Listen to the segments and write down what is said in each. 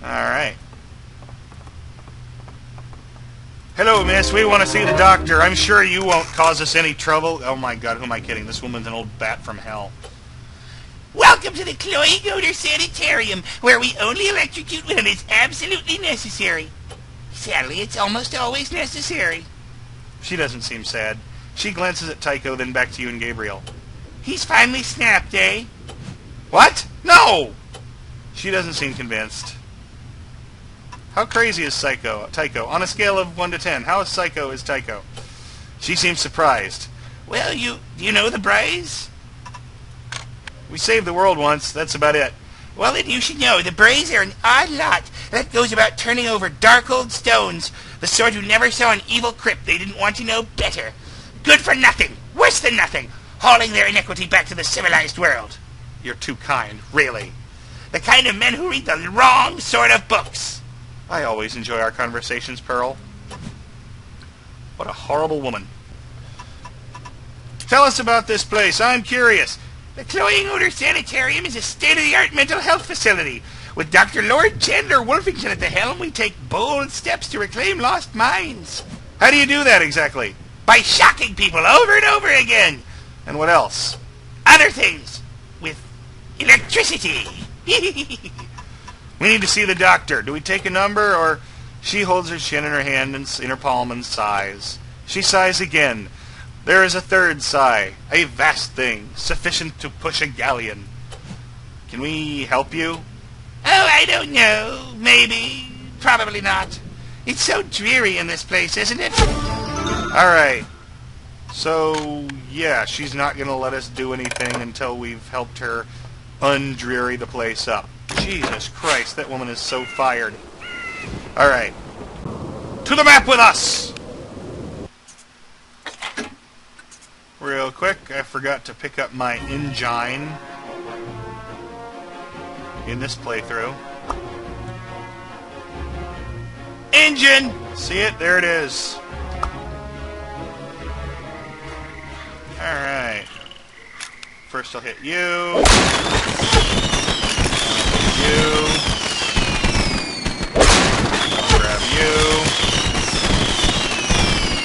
Alright. Hello, miss. We want to see the doctor. I'm sure you won't cause us any trouble. Oh my god, who am I kidding? This woman's an old bat from hell. Welcome to the Cloying Odor Sanitarium, where we only electrocute when it's absolutely necessary. Sadly, it's almost always necessary. She doesn't seem sad. She glances at Tycho, then back to you and Gabriel. He's finally snapped, eh? What? No! She doesn't seem convinced. How crazy is Tycho? On a scale of 1 to 10, how psycho is Tycho? She seems surprised. Well, do you know the Brays? We saved the world once, that's about it. Well, then you should know, the Brays are an odd lot that goes about turning over dark old stones, the sort who never saw an evil crypt they didn't want to know better. Good for nothing, worse than nothing, hauling their iniquity back to the civilized world. You're too kind, really. The kind of men who read the wrong sort of books. I always enjoy our conversations, Pearl. What a horrible woman. Tell us about this place, I'm curious. The Cloying Odor Sanitarium is a state-of-the-art mental health facility. With Dr. Lord Chandler Wolfington at the helm, we take bold steps to reclaim lost minds. How do you do that, exactly? By shocking people over and over again. And what else? Other things. With electricity. We need to see the doctor. Do we take a number, or... She holds her chin in her hand and in her palm and sighs. She sighs again. There is a third sigh, a vast thing, sufficient to push a galleon. Can we help you? Oh, I don't know. Maybe. Probably not. It's so dreary in this place, isn't it? Alright. So, yeah, she's not going to let us do anything until we've helped her undreary the place up. Jesus Christ, that woman is so fired. Alright. To the map with us! Real quick, I forgot to pick up my engine in this playthrough. Engine! See it? There it is. Alright. First I'll hit you. You. I'll grab you.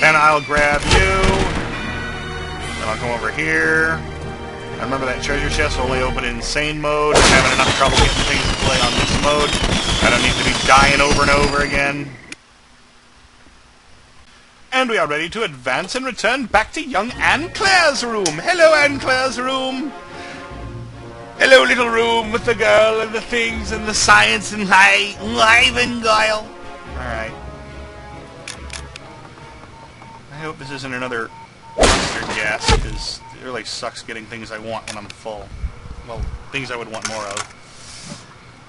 Then I'll grab you. I'll come over here. I remember that treasure chest will only open in insane mode. I'm having enough trouble getting things to play on this mode. I don't need to be dying over and over again. And we are ready to advance and return back to young Anne Claire's room. Hello, Anne Claire's room. Hello, little room with the girl and the things and the science and live and guile. Alright. I hope this isn't another mustard gas, because it really sucks getting things I want when I'm full. Well, things I would want more of.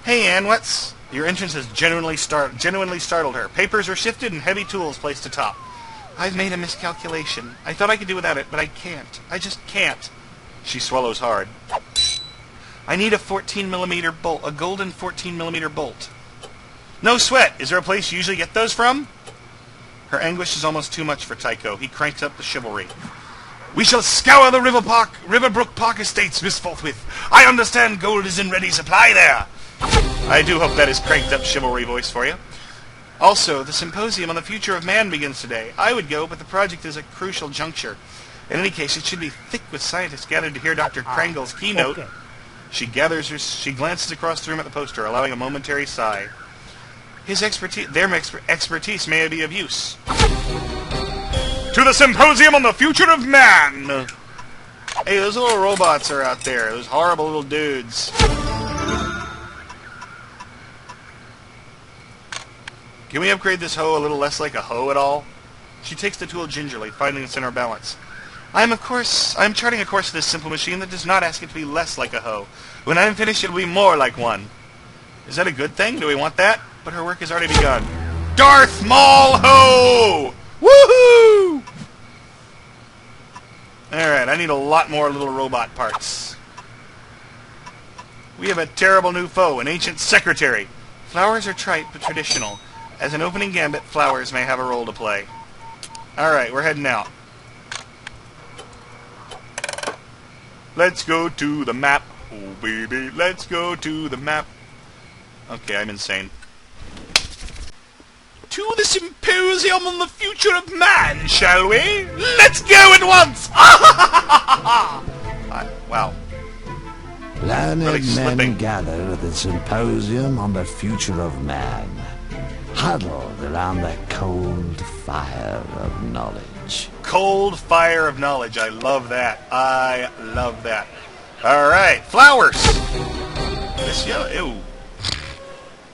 Hey, Anne, what's... Your entrance has genuinely startled her. Papers are shifted and heavy tools placed atop. I've made a miscalculation. I thought I could do without it, but I can't. I just can't. She swallows hard. I need a 14mm bolt, a golden 14mm bolt. No sweat. Is there a place you usually get those from? Her anguish is almost too much for Tycho. He cranks up the chivalry. We shall scour the Riverbrook Park estates, Miss Forthwith. I understand gold is in ready supply there. I do hope that is cranked up chivalry voice for you. Also, the symposium on the future of man begins today. I would go, but the project is a crucial juncture. In any case, it should be thick with scientists gathered to hear Dr. Krangle's keynote. Okay. She glances across the room at the poster, allowing a momentary sigh. Their expertise may be of use. To the symposium on the future of man! Hey, those little robots are out there. Those horrible little dudes. Can we upgrade this hoe a little less like a hoe at all? She takes the tool gingerly, finding its inner balance. I am charting a course for this simple machine that does not ask it to be less like a hoe. When I am finished, it will be more like one. Is that a good thing? Do we want that? But her work has already begun. Darth Maul Ho! Woohoo! Alright, I need a lot more little robot parts. We have a terrible new foe, an ancient secretary. Flowers are trite but traditional. As an opening gambit, flowers may have a role to play. Alright, we're heading out. Let's go to the map. Oh, baby, let's go to the map. Okay, I'm insane. to the symposium on the future of man, shall we? Let's go at once! Wow. Learned Really men slipping. gather at the symposium on the future of man, huddled around the cold fire of knowledge. Cold fire of knowledge. I love that. I love that. All right, flowers. This yellow. Ew.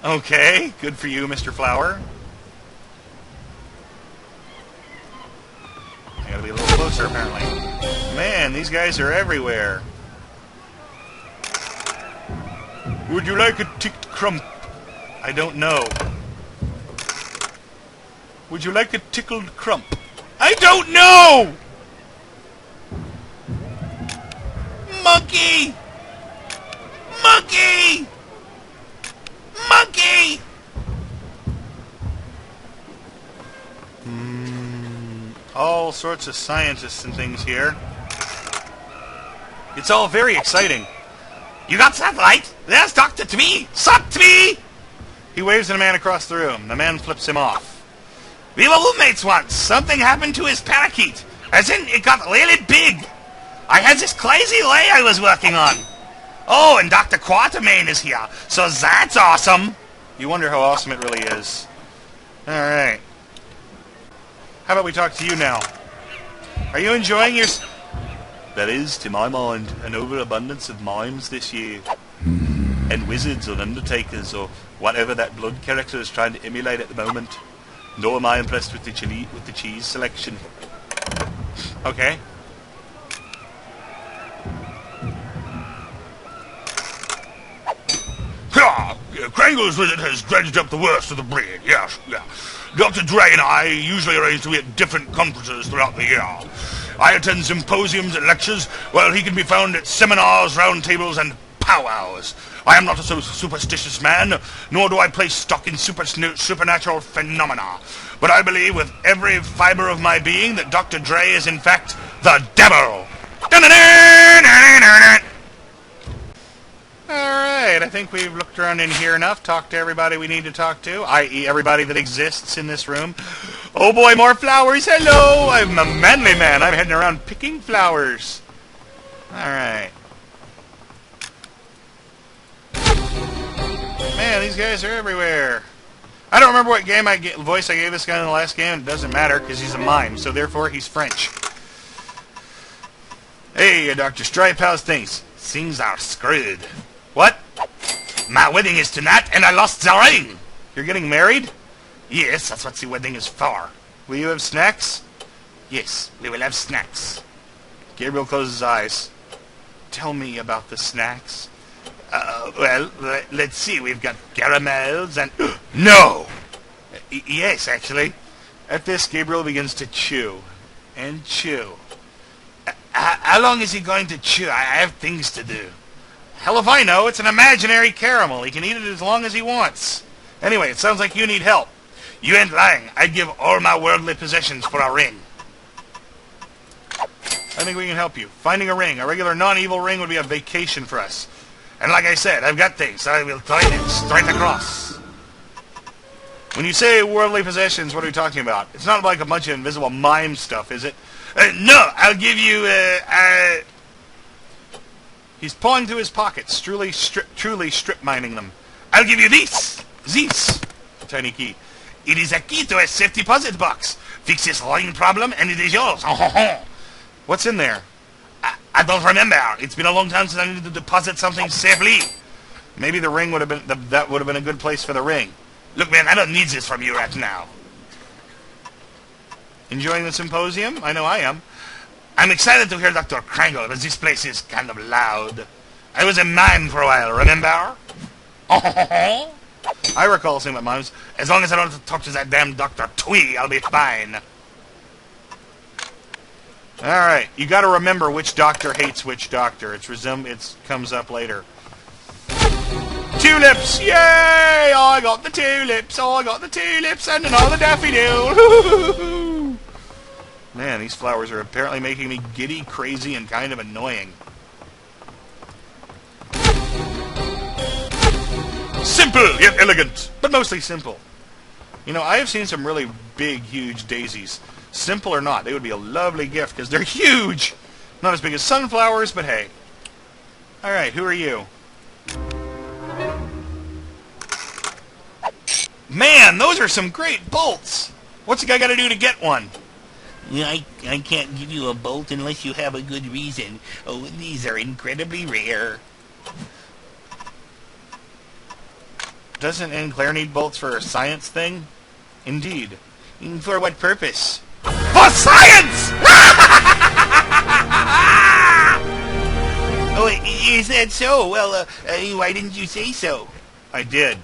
Okay, good for you, Mr. Flower. I gotta be a little closer, apparently. Man, these guys are everywhere. Would you like a ticked crump? I don't know. Would you like a tickled crump? I don't know! Monkey! Monkey! Monkey! All sorts of scientists and things here. It's all very exciting. You got satellite? There's Dr. Twee! Suck Twee! He waves at a man across the room. The man flips him off. We were roommates once. Something happened to his parakeet. As in, it got really big. I had this crazy lay I was working on. Oh, and Dr. Quatermain is here. So that's awesome. You wonder how awesome it really is. Alright. How about we talk to you now? Are you enjoying your... There is, to my mind, an overabundance of mimes this year. And wizards or undertakers or whatever that blood character is trying to emulate at the moment. Nor am I impressed with the cheese selection. Okay. Krangle's visit has dredged up the worst of the breed, yes, yeah. Dr. Dre and I usually arrange to be at different conferences throughout the year. I attend symposiums and lectures, while he can be found at seminars, roundtables, and powwows. I am not a superstitious man, nor do I place stock in supernatural phenomena. But I believe with every fiber of my being that Dr. Dre is in fact the devil. Alright, I think we've looked around in here enough, talked to everybody we need to talk to, i.e. everybody that exists in this room. Oh boy, more flowers, hello! I'm a manly man, I'm heading around picking flowers. Alright. Man, these guys are everywhere. I don't remember what voice I gave this guy in the last game, it doesn't matter, because he's a mime, so therefore he's French. Hey, Dr. Stripe, how's things? Things are screwed. What? My wedding is tonight, and I lost the ring. You're getting married? Yes, that's what the wedding is for. Will you have snacks? Yes, we will have snacks. Gabriel closes his eyes. Tell me about the snacks. Well, let's see. We've got caramels and... No! Yes, actually. At this, Gabriel begins to chew. And chew. How long is he going to chew? I have things to do. Hell if I know. It's an imaginary caramel. He can eat it as long as he wants. Anyway, it sounds like you need help. You ain't lying. I'd give all my worldly possessions for a ring. I think we can help you. Finding a ring. A regular non-evil ring would be a vacation for us. And like I said, I've got things. I will try them straight across. When you say worldly possessions, what are we talking about? It's not like a bunch of invisible mime stuff, is it? No, I'll give you, He's pawing through his pockets, truly strip mining them. I'll give you this. This. Tiny key. It is a key to a safe deposit box. Fix this ring problem and it is yours. What's in there? I don't remember. It's been a long time since I needed to deposit something safely. Maybe the ring would have been, that would have been a good place for the ring. Look, man, I don't need this from you right now. Enjoying the symposium? I know I am. I'm excited to hear Dr. Krangle, but this place is kind of loud. I was a mime for a while, remember? I recall seeing about mimes. As long as I don't have to talk to that damn Dr. Twee, I'll be fine. Alright, you gotta remember which doctor hates which doctor. It comes up later. Tulips! Yay! Oh, I got the tulips! Oh, I got the tulips and another daffodil! Man, these flowers are apparently making me giddy, crazy, and kind of annoying. Simple, yet elegant, but mostly simple. You know, I have seen some really big, huge daisies. Simple or not, they would be a lovely gift because they're huge. Not as big as sunflowers, but hey. Alright, who are you? Man, those are some great bolts! What's a guy got to do to get one? I can't give you a bolt unless you have a good reason. Oh, these are incredibly rare. Doesn't Anne Claire need bolts for a science thing? Indeed. For what purpose? For science! Oh, is that so? Well, why didn't you say so? I did.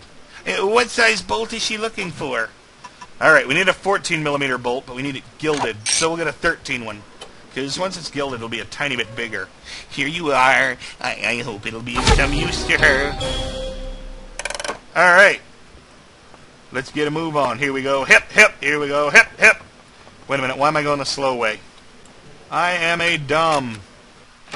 What size bolt is she looking for? Alright, we need a 14mm bolt, but we need it gilded, so we'll get a 13 one. Because once it's gilded, it'll be a tiny bit bigger. Here you are. I hope it'll be of some use to her. Alright. Let's get a move on. Here we go. Hip, hip. Here we go. Hip, hip. Wait a minute. Why am I going the slow way? I am a dumb.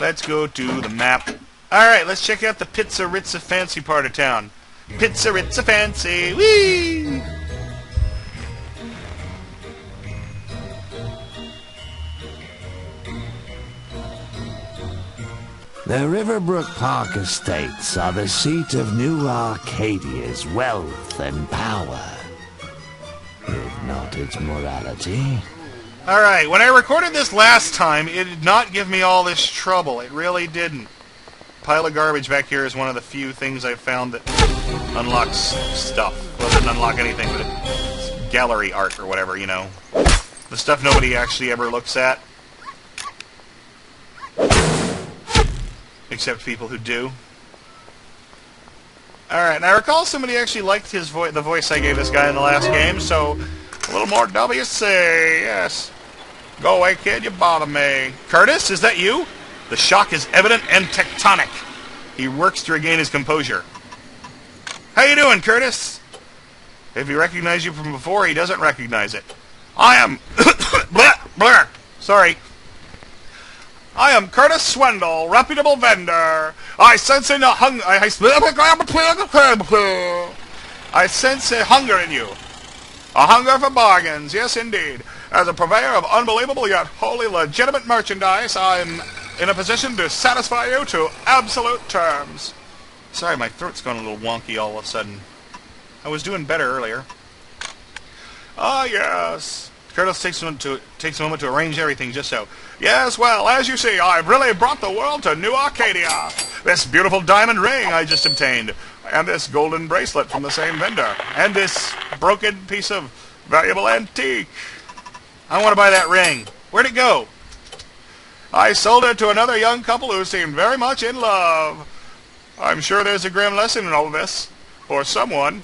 Let's go to the map. Alright, let's check out the Pizza Ritza fancy part of town. Pizza Ritza fancy. Whee! The Riverbrook Park Estates are the seat of New Arcadia's wealth and power, if not its morality. Alright, when I recorded this last time, it did not give me all this trouble. It really didn't. Pile of garbage back here is one of the few things I've found that unlocks stuff. Well, it doesn't unlock anything, but it's gallery art or whatever, you know. The stuff nobody actually ever looks at. Except people who do. Alright, and I recall somebody actually liked his the voice I gave this guy in the last game, so a little more WC, yes. Go away, kid, you bother me. Curtis, is that you? The shock is evident and tectonic. He works to regain his composure. How you doing, Curtis? If he recognized you from before, he doesn't recognize it. I am... blah, blah. Sorry. I am Curtis Swindle, reputable vendor. I sense a hunger in you. A hunger for bargains, yes indeed. As a purveyor of unbelievable yet wholly legitimate merchandise, I am in a position to satisfy you to absolute terms. Sorry, my throat's gone a little wonky all of a sudden. I was doing better earlier. Ah, yes. Curtis takes a moment to arrange everything just so. Yes, well, as you see, I've really brought the world to New Arcadia. This beautiful diamond ring I just obtained, and this golden bracelet from the same vendor, and this broken piece of valuable antique. I want to buy that ring. Where'd it go? I sold it to another young couple who seemed very much in love. I'm sure there's a grim lesson in all this, for someone.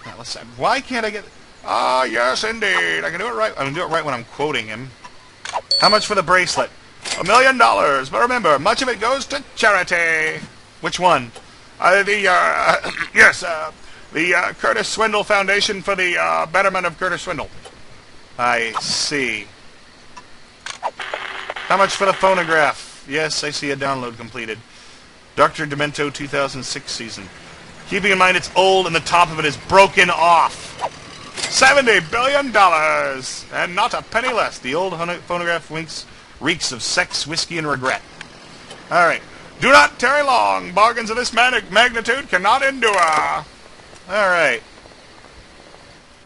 Now, listen, why can't I get... Ah, yes, indeed. I can do it right. I can do it right when I'm quoting him. How much for the bracelet? $1 million. But remember, much of it goes to charity. Which one? Yes, the Curtis Swindle Foundation for the betterment of Curtis Swindle. I see. How much for the phonograph? Yes, I see a download completed. Dr. Demento 2006 season. Keeping in mind it's old and the top of it is broken off. $70 billion! And not a penny less. The old phonograph reeks of sex, whiskey, and regret. Alright. Do not tarry long. Bargains of this magnitude cannot endure. Alright.